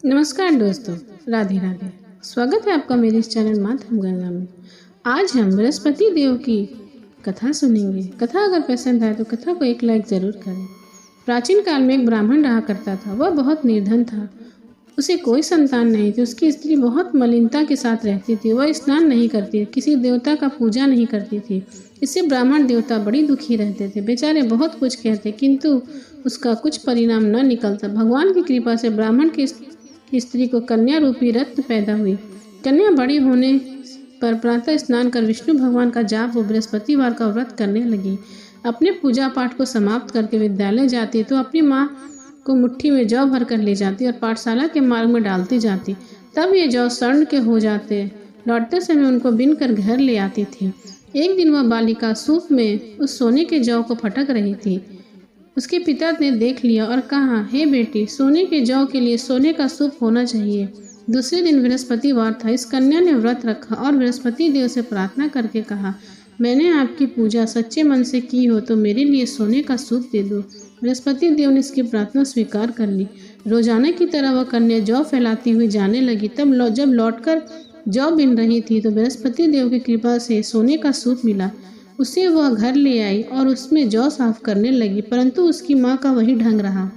नमस्कार दोस्तों, राधे राधे। स्वागत है आपका मेरे इस चैनल माध्यम गंगा में। आज हम बृहस्पति देव की कथा सुनेंगे। कथा अगर पसंद आए तो कथा को एक लाइक ज़रूर करें। प्राचीन काल में एक ब्राह्मण रहा करता था। वह बहुत निर्धन था। उसे कोई संतान नहीं थी। उसकी स्त्री बहुत मलिनता के साथ रहती थी। वह स्नान नहीं करती, किसी देवता का पूजा नहीं करती थी। इससे ब्राह्मण देवता बड़ी दुखी रहते थे। बेचारे बहुत कुछ कहते किंतु उसका कुछ परिणाम न निकलता। भगवान की कृपा से ब्राह्मण की स्त्री को कन्या रूपी रत्न पैदा हुई। कन्या बड़ी होने पर प्रातः स्नान कर विष्णु भगवान का जाप व बृहस्पतिवार का व्रत करने लगी। अपने पूजा पाठ को समाप्त करके विद्यालय जाती तो अपनी माँ को मुट्ठी में जौ भर कर ले जाती और पाठशाला के मार्ग में डालती जाती। तब ये जौ स्वर्ण के हो जाते। लौटते समय उनको बिन कर घर ले आती थी। एक दिन वह बालिका सूप में उस सोने के जौ को फटक रही थी। उसके पिता ने देख लिया और कहा, हे बेटी, सोने के जौ के लिए सोने का सूप होना चाहिए। दूसरे दिन बृहस्पतिवार था। इस कन्या ने व्रत रखा और बृहस्पति देव से प्रार्थना करके कहा, मैंने आपकी पूजा सच्चे मन से की हो तो मेरे लिए सोने का सूप दे दो। बृहस्पति देव ने इसकी प्रार्थना स्वीकार कर ली। रोजाना की तरह वह कन्या जौ फैलाती हुई जाने लगी। तब जब लौटकर जौ बिन रही थी तो बृहस्पति देव की कृपा से सोने का सूप मिला। उसे वह घर ले आई और उसमें जौ साफ करने लगी, परंतु उसकी माँ का वही ढंग रहा।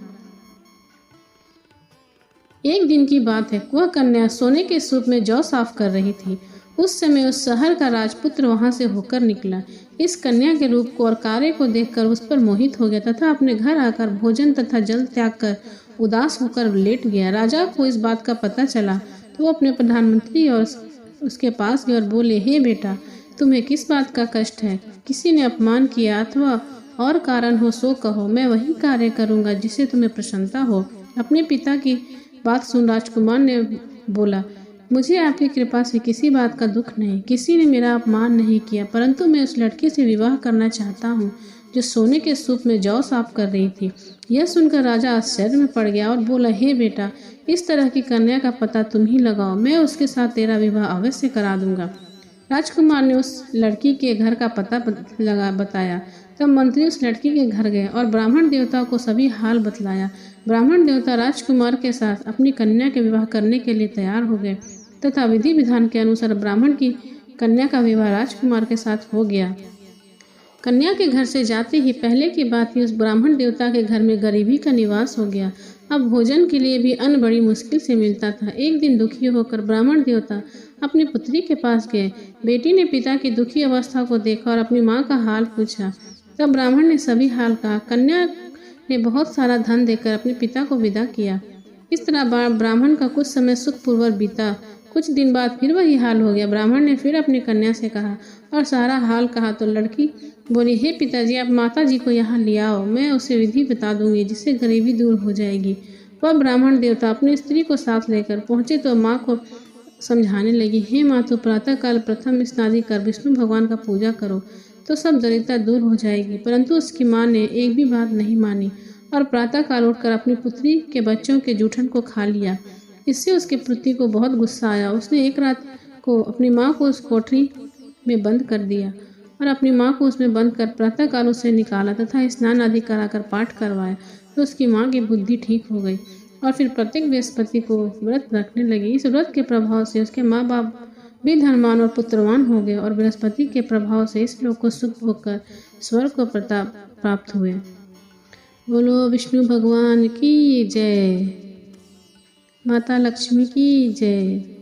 एक दिन की बात है, वह कन्या सोने के सूप में जौ साफ कर रही थी। उस समय उस शहर का राजपुत्र वहां से होकर निकला। इस कन्या के रूप को और कार्य को देखकर उस पर मोहित हो गया तथा अपने घर आकर भोजन तथा जल त्याग कर उदास होकर लेट गया। राजा को इस बात का पता चला तो वो अपने प्रधानमंत्री और उसके पास गए और बोले, हे बेटा, तुम्हें किस बात का कष्ट है? किसी ने अपमान किया अथवा और कारण हो सो कहो, मैं वही कार्य करूंगा जिससे तुम्हें प्रसन्नता हो। अपने पिता की बात सुन राजकुमार ने बोला, मुझे आपकी कृपा से किसी बात का दुख नहीं। किसी ने मेरा अपमान नहीं किया, परंतु मैं उस लड़की से विवाह करना चाहता हूँ जो सोने के सूप में जौ साफ कर रही थी। यह सुनकर राजा आश्चर्य में पड़ गया और बोला, हे बेटा, इस तरह की कन्या का पता तुम ही लगाओ। मैं उसके साथ तेरा विवाह अवश्य करा दूंगा। राजकुमार ने उस लड़की के घर का पता बताया। तब मंत्री उस लड़की के घर गए और ब्राह्मण देवता को सभी हाल बतलाया। ब्राह्मण देवता राजकुमार के साथ अपनी कन्या के विवाह करने के लिए तैयार हो गए तथा विधि विधान के अनुसार ब्राह्मण की कन्या का विवाह राजकुमार के साथ हो गया। कन्या के घर से जाते ही पहले की बात ही उस ब्राह्मण देवता के घर में गरीबी का निवास हो गया। अब भोजन के लिए भी अन्न बड़ी मुश्किल से मिलता था। एक दिन दुखी होकर ब्राह्मण देवता अपनी पुत्री के पास गए। बेटी ने पिता की दुखी अवस्था को देखा और अपनी माँ का हाल पूछा। तब ब्राह्मण ने सभी हाल कहा। कन्या ने बहुत सारा धन देकर अपने पिता को विदा किया। इस तरह ब्राह्मण का कुछ समय सुखपूर्वक बीता। कुछ दिन बाद फिर वही हाल हो गया। ब्राह्मण ने फिर अपनी कन्या से कहा और सारा हाल कहा तो लड़की बोली, हे पिताजी, आप माता जी को यहाँ ले आओ, मैं उसे विधि बता दूंगी जिससे गरीबी दूर हो जाएगी। वह ब्राह्मण देवता अपनी स्त्री को साथ लेकर पहुंचे तो माँ को समझाने लगी, हे माँ, तो प्रातःकाल प्रथम स्नादि कर विष्णु भगवान का पूजा करो तो सब दरिद्रता दूर हो जाएगी। परंतु उसकी माँ ने एक भी बात नहीं मानी और प्रातःकाल उठकर अपनी पुत्री के बच्चों के जूठन को खा लिया। इससे उसके पुत्री को बहुत गुस्सा आया। उसने एक रात को अपनी माँ को उस कोठरी में बंद कर दिया और अपनी माँ को उसमें बंद कर प्रातःकाल उसे निकाला तथा स्नान आदि कराकर पाठ करवाया तो उसकी माँ की बुद्धि ठीक हो गई और फिर प्रत्येक बृहस्पति को व्रत रखने लगी। इस व्रत के प्रभाव से उसके माँ बाप भी धनवान और पुत्रवान हो गए और बृहस्पति के प्रभाव से इस लोक को सुख होकर स्वर्ग को प्रताप प्राप्त हुए। बोलो विष्णु भगवान की जय, माता लक्ष्मी की जय।